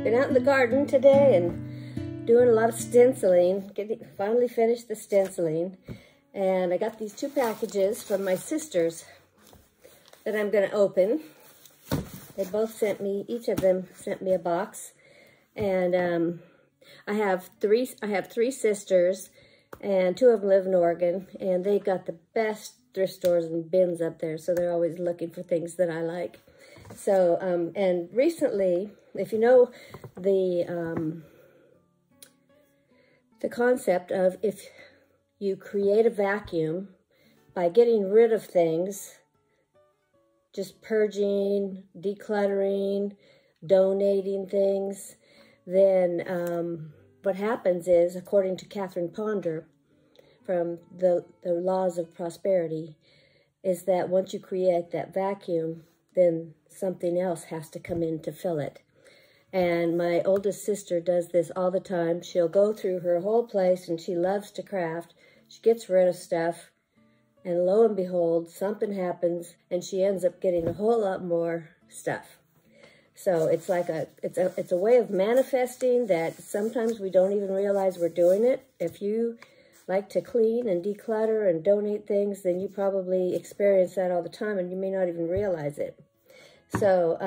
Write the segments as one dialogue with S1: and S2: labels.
S1: Been out in the garden today and doing a lot of stenciling. Finally finished the stenciling. And I got these 2 packages from my sisters that I'm going to open. They both sent me, each of them sent me a box. And I have 3 sisters, and 2 of them live in Oregon, and they got the best thrift stores and bins up there, so they're always looking for things that I like. So, and recently, if you know the concept of if you create a vacuum by getting rid of things, just purging, decluttering, donating things, then what happens is, according to Catherine Ponder from the Laws of Prosperity, is that once you create that vacuum, then something else has to come in to fill it. And my oldest sister does this all the time. She'll go through her whole place, and she loves to craft. She gets rid of stuff, and lo and behold, something happens, and she ends up getting a whole lot more stuff. So it's like it's a way of manifesting that sometimes we don't even realize we're doing it. If you like to clean and declutter and donate things, then you probably experience that all the time, and you may not even realize it. So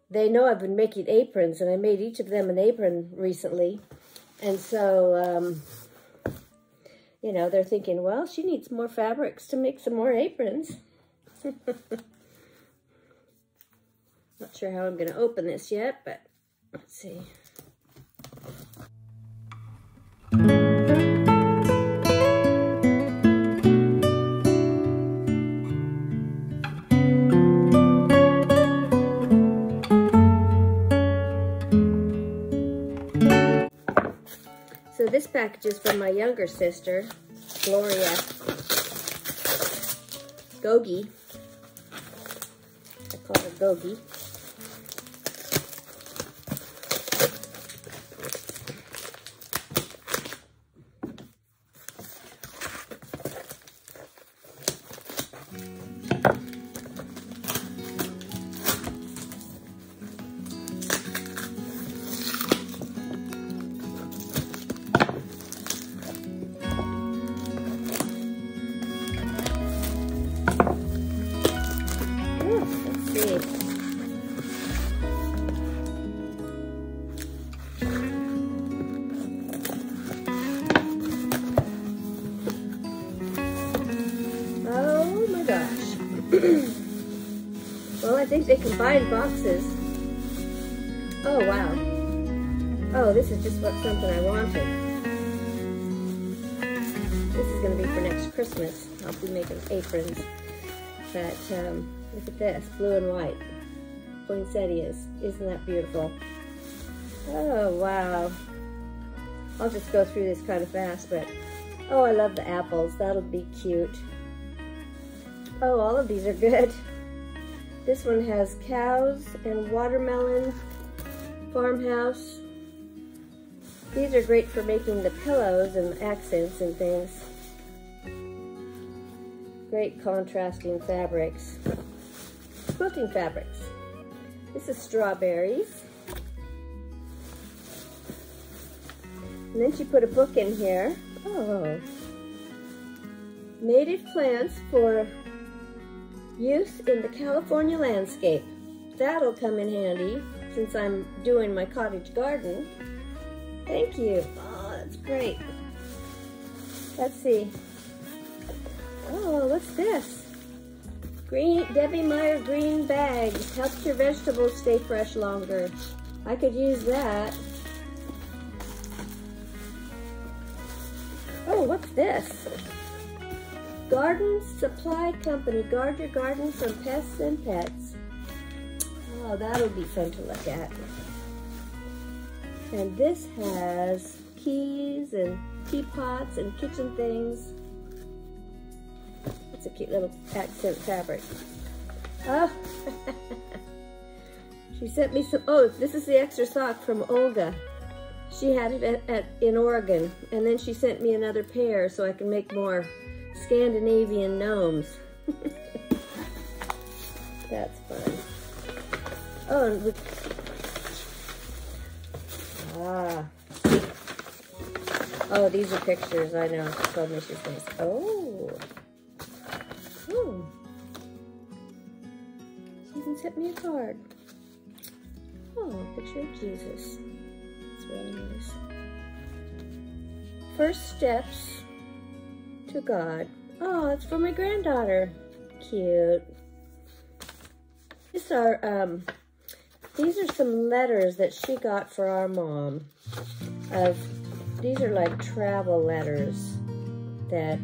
S1: they know I've been making aprons, and I made each of them an apron recently. And so, you know, they're thinking, well, she needs more fabrics to make some more aprons. Not sure how I'm going to open this yet, but let's see. So this package is from my younger sister, Gloria Gogi. I call her Gogi. Oh my gosh. Well, I think they combine boxes. Oh wow. Oh, this is just something I wanted. This is going to be for next Christmas. I'll be making aprons. But look at this, blue and white. Poinsettias. Isn't that beautiful? Oh, wow. I'll just go through this kind of fast, but oh, I love the apples. That'll be cute. Oh, all of these are good. This one has cows and watermelon, farmhouse. These are great for making the pillows and accents and things. Great contrasting fabrics. Quilting fabrics. This is strawberries. And then she put a book in here. Oh. Native plants for use in the California landscape. That'll come in handy since I'm doing my cottage garden. Thank you. Oh, that's great. Let's see. Oh, what's this? Debbie Meyer green bag. Helps your vegetables stay fresh longer. I could use that. Oh, what's this? Garden Supply Company. Guard your garden from pests and pets. Oh, that'll be fun to look at. And this has keys and teapots and kitchen things. It's a cute little accent fabric. Oh, she sent me some. Oh, this is the extra sock from Olga. She had it in Oregon, and then she sent me another pair so I can make more Scandinavian gnomes. That's fun. Oh, and Ah. Oh, these are pictures. I know. She told me she's going to. Oh. Ooh. She even sent me a card. Oh, a picture of Jesus. It's really nice. First steps to God. Oh, it's for my granddaughter. Cute. These are some letters that she got for our mom. These are like travel letters that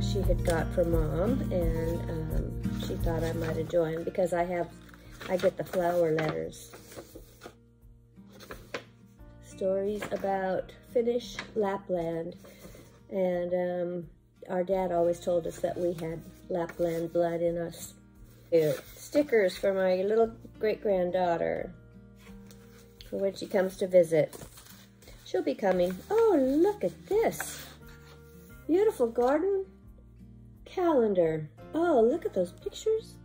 S1: she had got for Mom, and she thought I might enjoy them because I get the flower letters. Stories about Finnish Lapland, and our dad always told us that we had Lapland blood in us. Stickers for my little great-granddaughter for when she comes to visit. She'll be coming. Oh, look at this. Beautiful garden calendar. Oh, look at those pictures.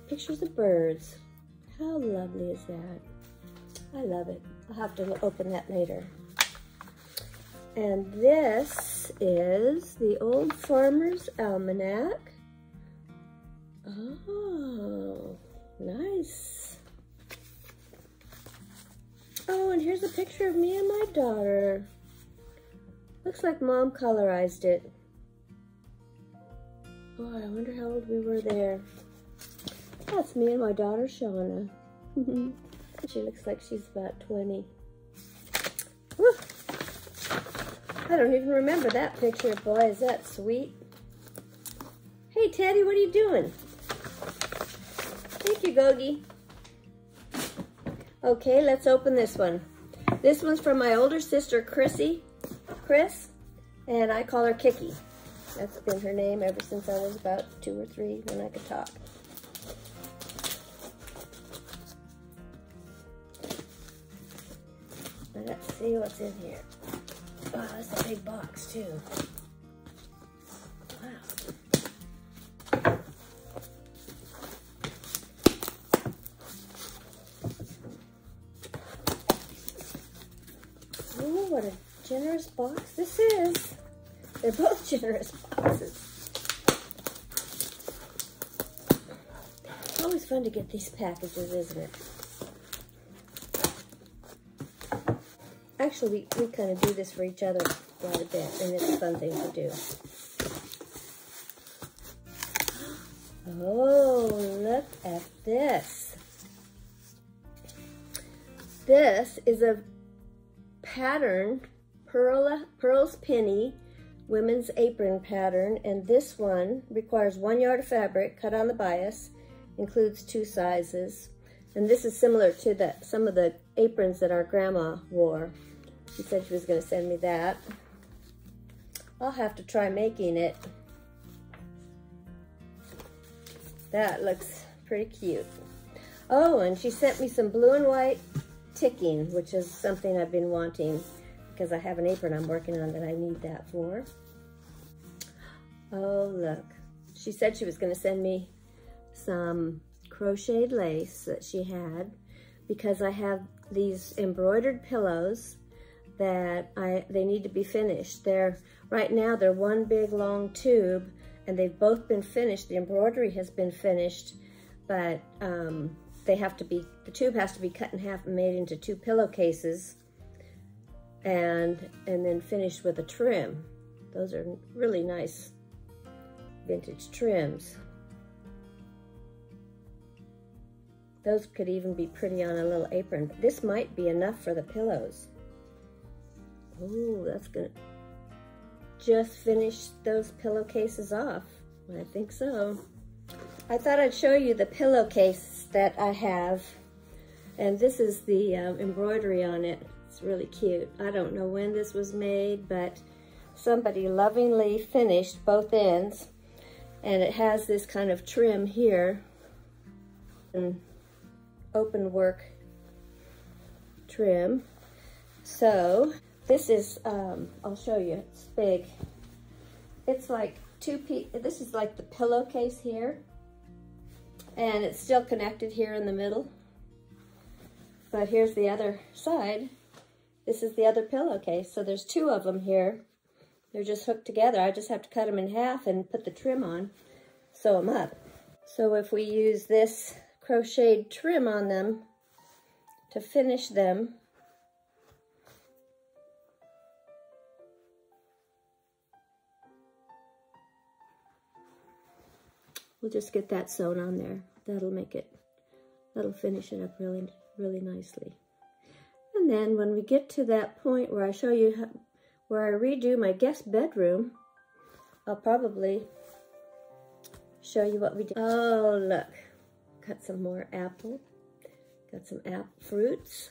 S1: Pictures of birds. How lovely is that? I love it. I'll have to open that later. And this is the Old Farmer's Almanac. Oh, nice. Oh, and here's a picture of me and my daughter. Looks like Mom colorized it. Oh, I wonder how old we were there. That's me and my daughter, Shauna. She looks like she's about 20. Woo. I don't even remember that picture. Boy, is that sweet. Hey, Teddy, what are you doing? Thank you, Gogi. Okay, let's open this one. This one's from my older sister, Chris, and I call her Kiki. That's been her name ever since I was about 2 or 3 when I could talk. Let's see what's in here. Wow, that's a big box too. Wow. Oh, what a generous box this is. They're both generous boxes. It's always fun to get these packages, isn't it? Actually, we kind of do this for each other quite a bit, and it's a fun thing to do. Oh, look at this. This is a pattern, Pearls Penny women's apron pattern, and this one requires 1 yard of fabric cut on the bias, includes 2 sizes, and this is similar to some of the aprons that our grandma wore. She said she was going to send me that. I'll have to try making it. That looks pretty cute. Oh, and she sent me some blue and white ticking, which is something I've been wanting because I have an apron I'm working on that I need that for. Oh, look. She said she was going to send me some crocheted lace that she had because I have these embroidered pillows that they need to be finished. Right now they're one big long tube, and they've both been finished. The embroidery has been finished, but the tube has to be cut in half and made into 2 pillowcases, and then finished with a trim. Those are really nice vintage trims. Those could even be pretty on a little apron. This might be enough for the pillows. Oh, that's gonna just finish those pillowcases off. I think so. I thought I'd show you the pillowcase that I have, and this is the embroidery on it. It's really cute. I don't know when this was made, but somebody lovingly finished both ends, and it has this kind of trim here, and open work trim. So this is, I'll show you, it's big. It's like this is like the pillowcase here, and it's still connected here in the middle. But here's the other side. This is the other pillowcase. So there's two of them here. They're just hooked together. I just have to cut them in half and put the trim on, sew them up. So if we use this crocheted trim on them to finish them, we'll just get that sewn on there. That'll finish it up really, really nicely. And then when we get to that point where I show you where I redo my guest bedroom, I'll probably show you what we did. Oh, look, got some more apple. Got some apple fruits.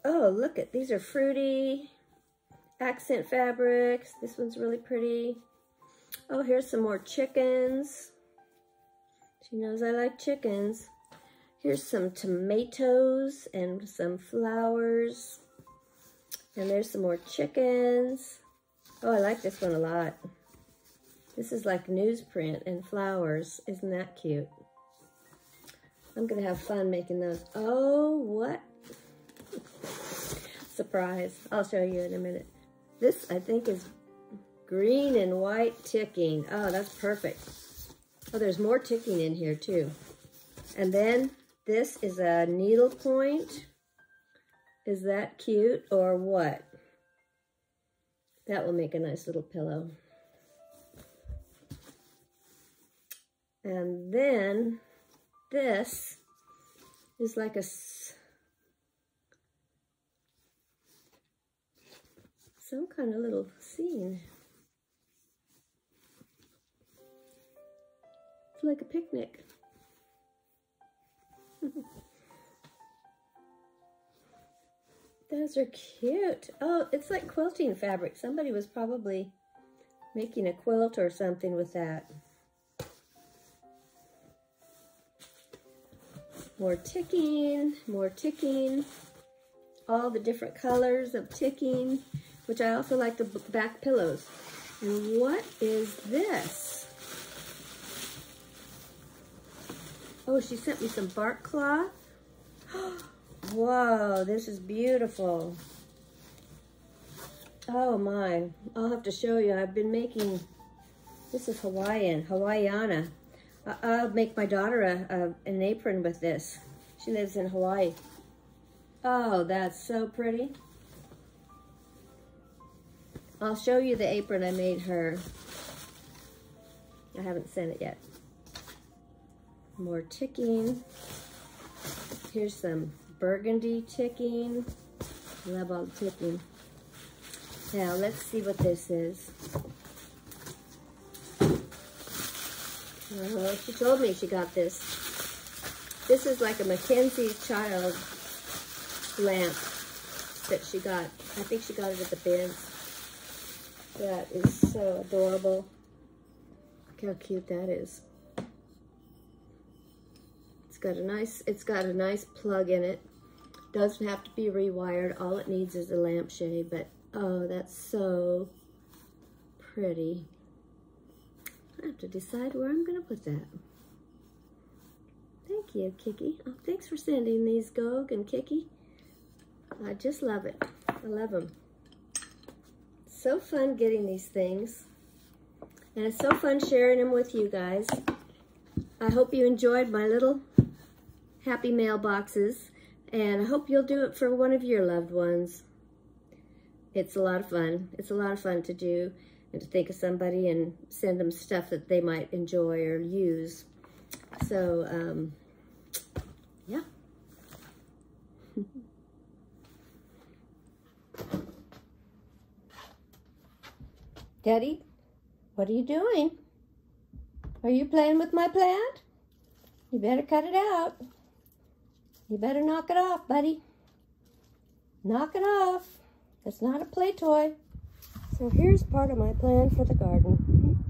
S1: Oh, look at, these are fruity accent fabrics. This one's really pretty. Oh, here's some more chickens. She knows I like chickens. Here's some tomatoes and some flowers. And there's some more chickens. Oh, I like this one a lot. This is like newsprint and flowers. Isn't that cute? I'm gonna have fun making those. Oh, what? Surprise. I'll show you in a minute. This, I think, is green and white ticking. Oh, that's perfect. Oh, there's more ticking in here too. And then this is a needle point. Is that cute or what? That will make a nice little pillow. And then this is like a some kind of little scene. It's like a picnic. Those are cute. Oh, it's like quilting fabric. Somebody was probably making a quilt or something with that. More ticking, more ticking. All the different colors of ticking, which I also like the back pillows. And what is this? Oh, she sent me some bark cloth. Whoa, this is beautiful. Oh my, I'll have to show you. I've been making, this is Hawaiiana. I'll make my daughter an apron with this. She lives in Hawaii. Oh, that's so pretty. I'll show you the apron I made her. I haven't sent it yet. More ticking. Here's some burgundy ticking. Love all the ticking. Now let's see what this is. Oh, she told me she got this. This is like a Mackenzie's Child lamp that she got. I think she got it at the bins. That is so adorable. Look how cute that is. It's got a nice plug in it. Doesn't have to be rewired. All it needs is a lampshade, but oh, that's so pretty. I have to decide where I'm gonna put that. Thank you, Kiki. Oh, thanks for sending these, Gog and Kiki. I just love it. I love them. So fun getting these things. And it's so fun sharing them with you guys. I hope you enjoyed my little happy mailboxes, and I hope you'll do it for one of your loved ones. It's a lot of fun. It's a lot of fun to do and to think of somebody and send them stuff that they might enjoy or use. So, yeah. Daddy, what are you doing? Are you playing with my plant? You better cut it out. You better knock it off, buddy. Knock it off. It's not a play toy. So here's part of my plan for the garden.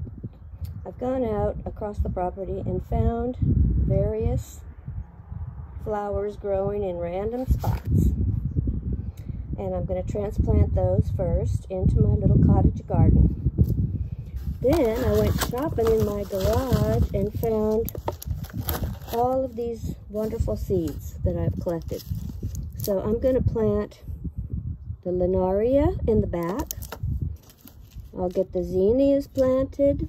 S1: I've gone out across the property and found various flowers growing in random spots. And I'm going to transplant those first into my little cottage garden. Then I went shopping in my garage and found all of these wonderful seeds that I've collected. So I'm going to plant the Linaria in the back. I'll get the zinnias planted.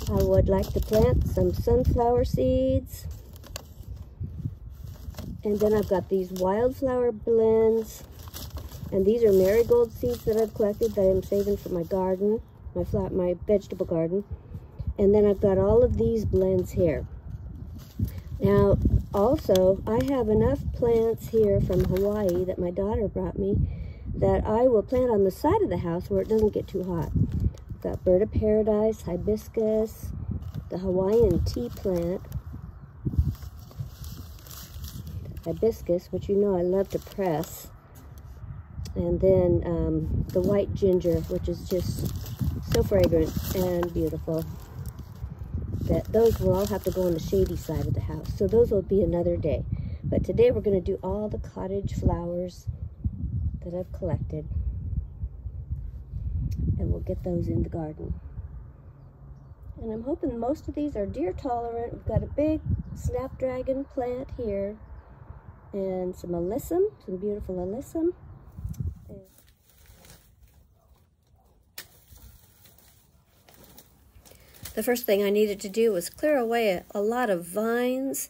S1: I would like to plant some sunflower seeds. And then I've got these wildflower blends. And these are marigold seeds that I've collected that I'm saving for my garden, my vegetable garden. And then I've got all of these blends here. Now, also, I have enough plants here from Hawaii that my daughter brought me that I will plant on the side of the house where it doesn't get too hot. I've got bird of paradise, hibiscus, the Hawaiian tea plant, hibiscus, which you know I love to press, and then the white ginger, which is just so fragrant and beautiful. That those will all have to go on the shady side of the house. So those will be another day. But today we're going to do all the cottage flowers that I've collected. And we'll get those in the garden. And I'm hoping most of these are deer tolerant. We've got a big snapdragon plant here. And some alyssum, some beautiful alyssum. The first thing I needed to do was clear away a lot of vines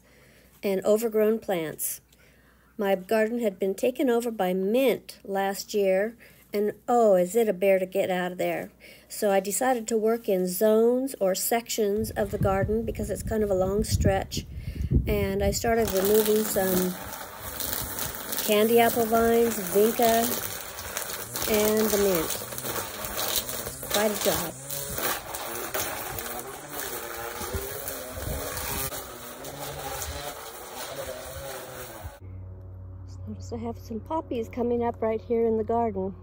S1: and overgrown plants. My garden had been taken over by mint last year, and oh, is it a bear to get out of there. So I decided to work in zones or sections of the garden because it's kind of a long stretch. And I started removing some candy apple vines, vinca, and the mint. Quite a job. Notice I have some poppies coming up right here in the garden.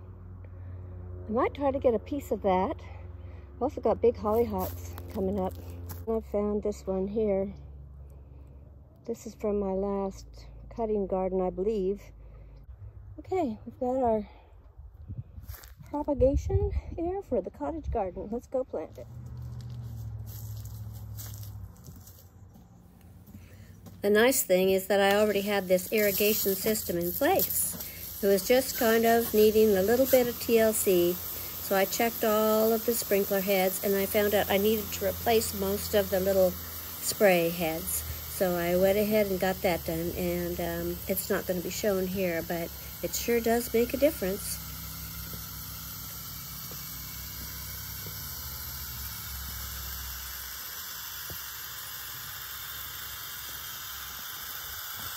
S1: I might try to get a piece of that. I've also got big hollyhocks coming up. I found this one here. This is from my last cutting garden, I believe. Okay, we've got our propagation here for the cottage garden. Let's go plant it. The nice thing is that I already had this irrigation system in place. It was just kind of needing a little bit of TLC. So I checked all of the sprinkler heads and I found out I needed to replace most of the little spray heads. So I went ahead and got that done, and it's not going to be shown here, but it sure does make a difference.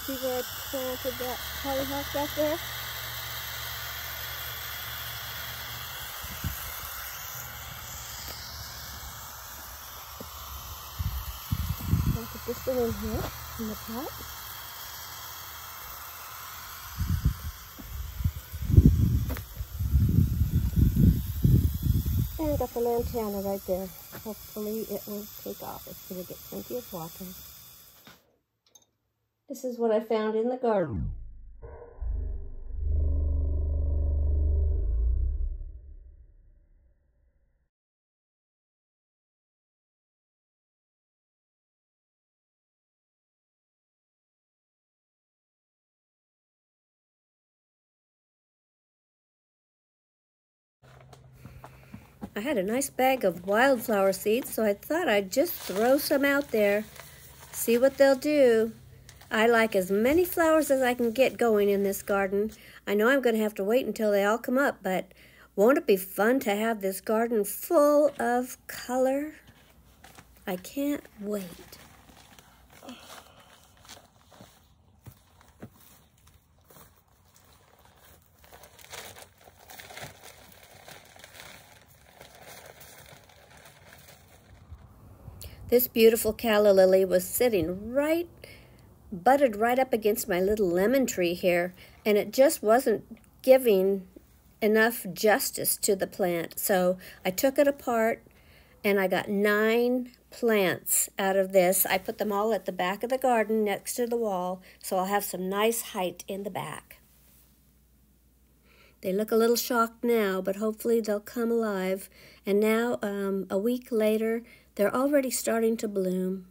S1: See where I planted that hollyhock back there? I'll put this one in here, in the pot. And I got the lantana right there. Hopefully it will take off. It's going to get plenty of water. This is what I found in the garden. I had a nice bag of wildflower seeds, so I thought I'd just throw some out there, see what they'll do. I like as many flowers as I can get going in this garden. I know I'm going to have to wait until they all come up, but won't it be fun to have this garden full of color? I can't wait. This beautiful calla lily was sitting butted right up against my little lemon tree here, and it just wasn't giving enough justice to the plant. So I took it apart and I got 9 plants out of this. I put them all at the back of the garden next to the wall, so I'll have some nice height in the back. They look a little shocked now, but hopefully they'll come alive. And now, a week later, they're already starting to bloom.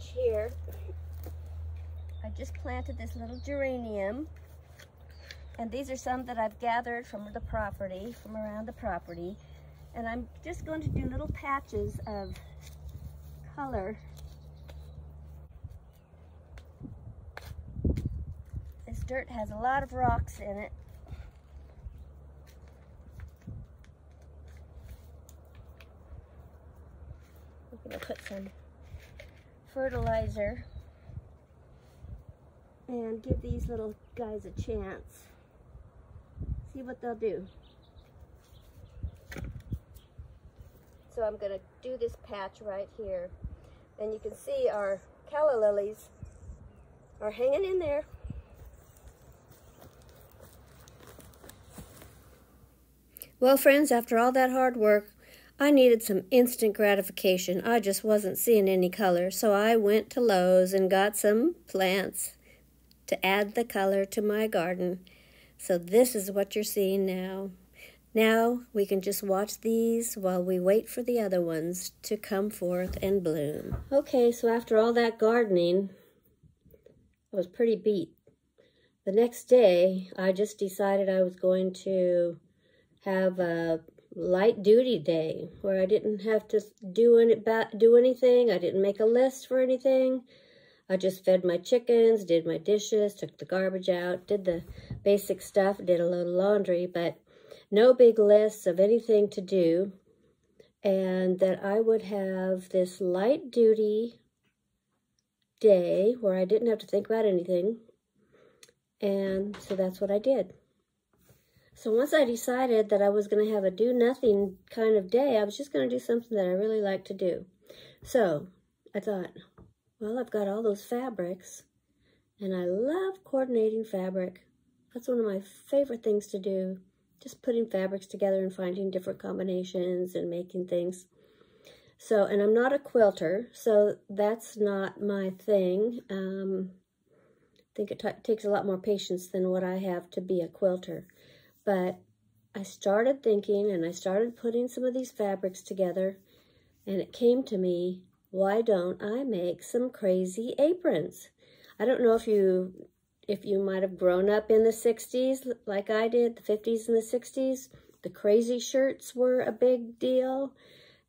S1: patch here. I just planted this little geranium, and these are some that I've gathered from the property, from around the property, and I'm just going to do little patches of color. This dirt has a lot of rocks in it. I'm going to put some fertilizer and give these little guys a chance. See what they'll do. So I'm going to do this patch right here. And you can see our calla lilies are hanging in there. Well, friends, after all that hard work, I needed some instant gratification. I just wasn't seeing any color, so I went to Lowe's and got some plants to add the color to my garden. So this is what you're seeing now. Now we can just watch these while we wait for the other ones to come forth and bloom. Okay, so after all that gardening, I was pretty beat. The next day, I just decided I was going to have a light duty day where I didn't have to do anything. I didn't make a list for anything. I just fed my chickens, did my dishes, took the garbage out, did the basic stuff, did a little laundry, but no big lists of anything to do. And that I would have this light duty day where I didn't have to think about anything. And so that's what I did. So once I decided that I was going to have a do-nothing kind of day, I was just going to do something that I really like to do. So I thought, well, I've got all those fabrics, and I love coordinating fabric. That's one of my favorite things to do, just putting fabrics together and finding different combinations and making things. So, and I'm not a quilter, so that's not my thing. I think it takes a lot more patience than what I have to be a quilter. But I started thinking, and I started putting some of these fabrics together, and it came to me, why don't I make some crazy aprons? I don't know if you might have grown up in the 60s like I did, the 50s and the 60s. The crazy shirts were a big deal,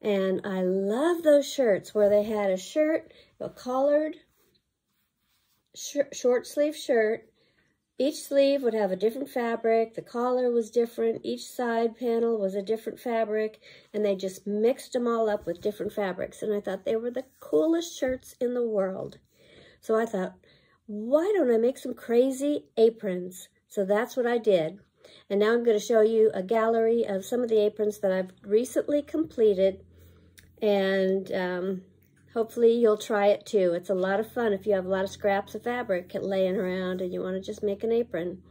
S1: and I love those shirts where they had a shirt, a collared short sleeve shirt. Each sleeve would have a different fabric, the collar was different, each side panel was a different fabric, and they just mixed them all up with different fabrics, and I thought they were the coolest shirts in the world. So I thought, why don't I make some crazy aprons? So that's what I did. And now I'm going to show you a gallery of some of the aprons that I've recently completed, and hopefully you'll try it too. It's a lot of fun if you have a lot of scraps of fabric laying around and you want to just make an apron.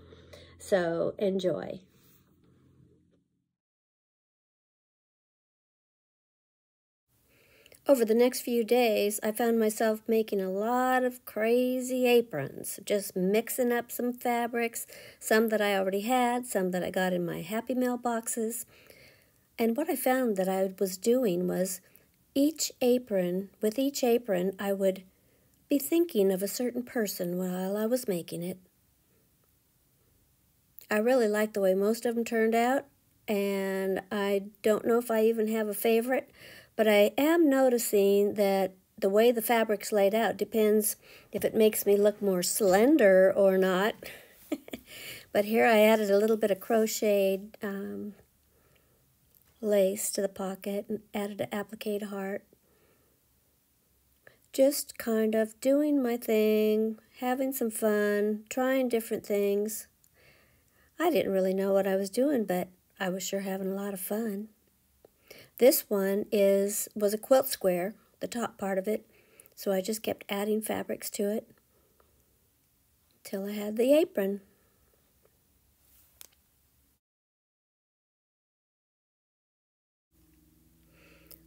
S1: So enjoy. Over the next few days, I found myself making a lot of crazy aprons, just mixing up some fabrics, some that I already had, some that I got in my Happy Mail boxes. And what I found that I was doing was with each apron, I would be thinking of a certain person while I was making it. I really like the way most of them turned out, and I don't know if I even have a favorite, but I am noticing that the way the fabric's laid out depends if it makes me look more slender or not. But here I added a little bit of crocheted lace to the pocket and added an applique heart. Just kind of doing my thing, having some fun, trying different things. I didn't really know what I was doing, but I was sure having a lot of fun. This one was a quilt square, the top part of it, so I just kept adding fabrics to it till I had the apron.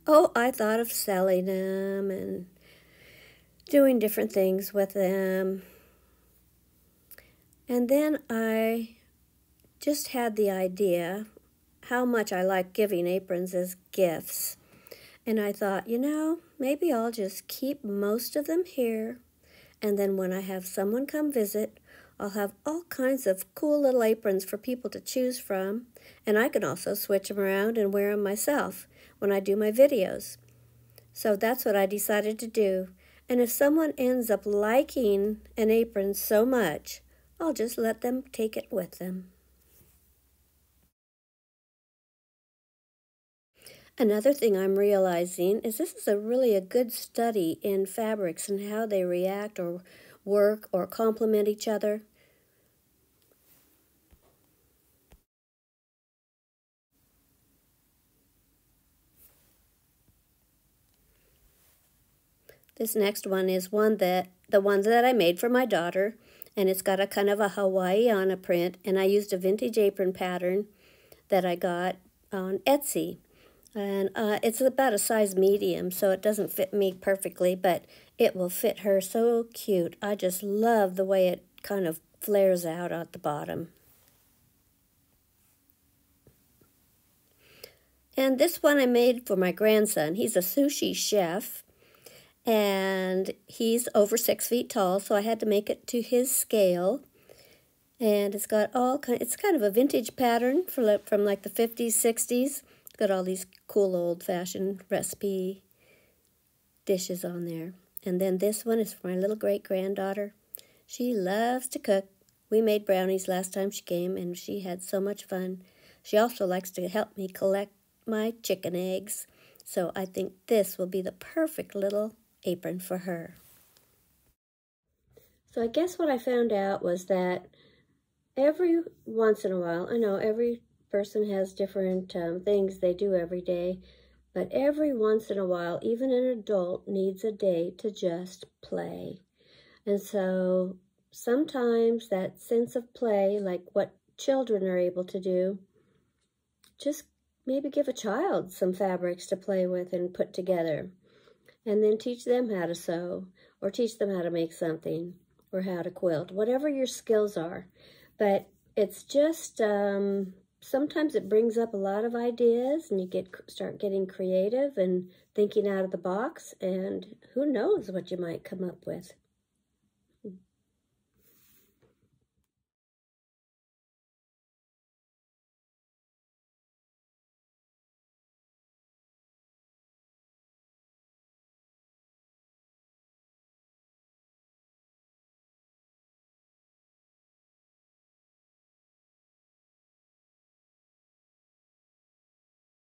S1: Oh, I thought of selling them and doing different things with them. And then I just had the idea how much I like giving aprons as gifts. And I thought, you know, maybe I'll just keep most of them here. And then when I have someone come visit, I'll have all kinds of cool little aprons for people to choose from. And I can also switch them around and wear them myself when I do my videos. So that's what I decided to do. And if someone ends up liking an apron so much, I'll just let them take it with them. Another thing I'm realizing is this is really a good study in fabrics and how they react or work or complement each other. This next one is the one that I made for my daughter, and it's got a kind of a Hawaiiana print, and I used a vintage apron pattern that I got on Etsy. And it's about a size medium, so it doesn't fit me perfectly, but it will fit her so cute. I just love the way it kind of flares out at the bottom. And this one I made for my grandson. He's a sushi chef, and he's over 6 feet tall, so I had to make it to his scale. And it's got it's kind of a vintage pattern from like the 50s, 60s. It's got all these cool old-fashioned recipe dishes on there. And then this one is for my little great-granddaughter. She loves to cook. We made brownies last time she came, and she had so much fun. She also likes to help me collect my chicken eggs. So I think this will be the perfect little apron for her. So I guess what I found out was that every once in a while, I know every person has different things they do every day, but every once in a while, even an adult needs a day to just play. And so sometimes that sense of play, like what children are able to do, just maybe give a child some fabrics to play with and put together, and then teach them how to sew, or teach them how to make something, or how to quilt, whatever your skills are. But it's just, sometimes it brings up a lot of ideas, and you start getting creative and thinking out of the box, and who knows what you might come up with.